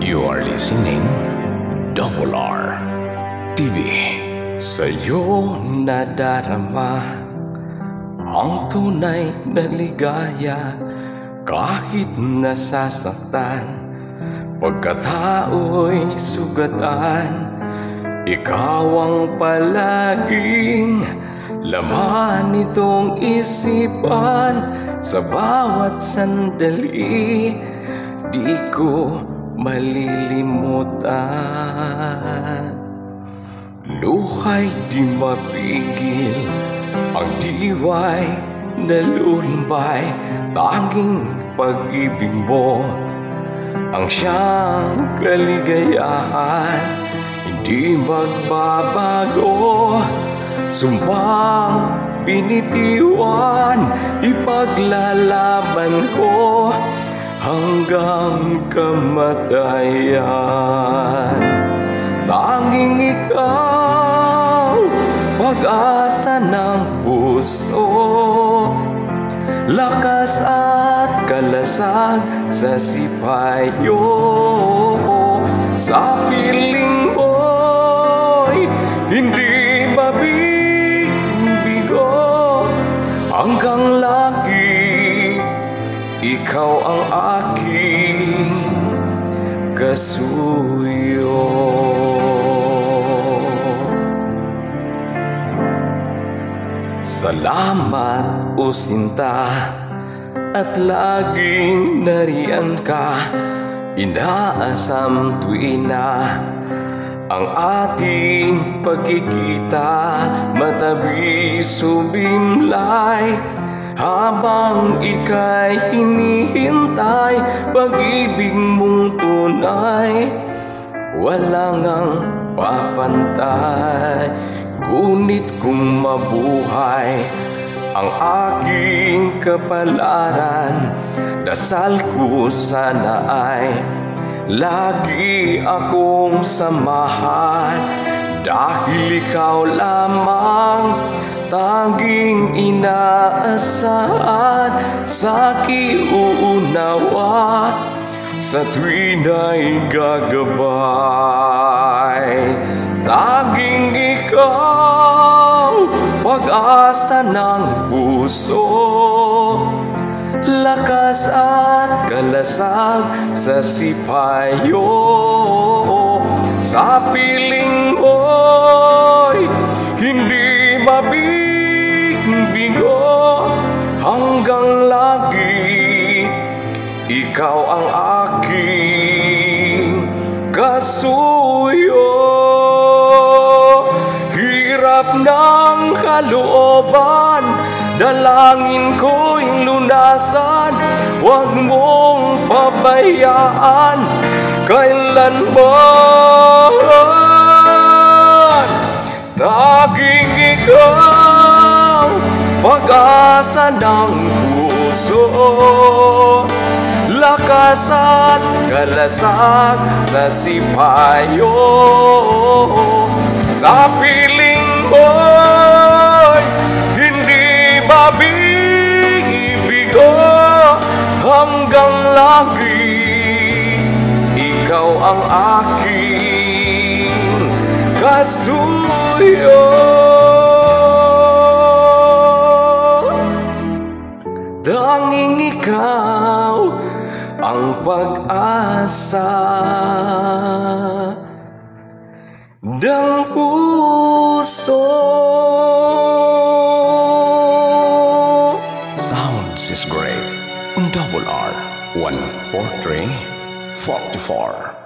You are listening Double R TV. Sa'yo nadarama ang tunay na ligaya, kahit nasasaktan, pagkatao'y sugatan. Ikaw ang palaging laman nitong isipan. Sa bawat sandali, di ko malilimutan. Luha'y di mapigil, ang diwa'y nalulunbay. Tanging pag-ibig mo ang siyang kaligayahan, hindi magbabago. Sumpang binitiwan, ipaglalaban ko hanggang kamatayan. Tanging ikaw, pag-asa ng puso, lakas at kalasag sa sipayo. Sa piling mo'y hindi mabibigo, hanggang lagi ikaw ang aking kasuyo. Salamat o sinta, at laging nariyan ka. Inaasam tuwin na ang ating pagkikita, matabi sumimlay habang ika'y hinihintay. Pag-ibig mong tunay, walang ang papantay. Ngunit kung mabuhay ang aking kapalaran, dasal ko sana ay lagi akong samahan. Dahil ikaw lamang tanging inaasahan, sa'king uunawa sa tuwin ay gagabay. Tanging ikaw, pag-asa ng puso, lakas at kalasag sa sipayo. Sa piling mo'y hindi mabibigo, hanggang lagi ikaw ang aking kasuyo. Hirap ng kalooban, dalangin ko'y lunasan. Huwag mong pabayaan kailanman. Tanging ikaw, pag-asa ng puso, lakas at kalasag sa sipayo. Sa piling mo'y hindi mabibigo, hanggang lagi ikaw ang aking kasuyo. Tanging ikaw ang pag-asa ng puso. Sounds is great. Double R 14344.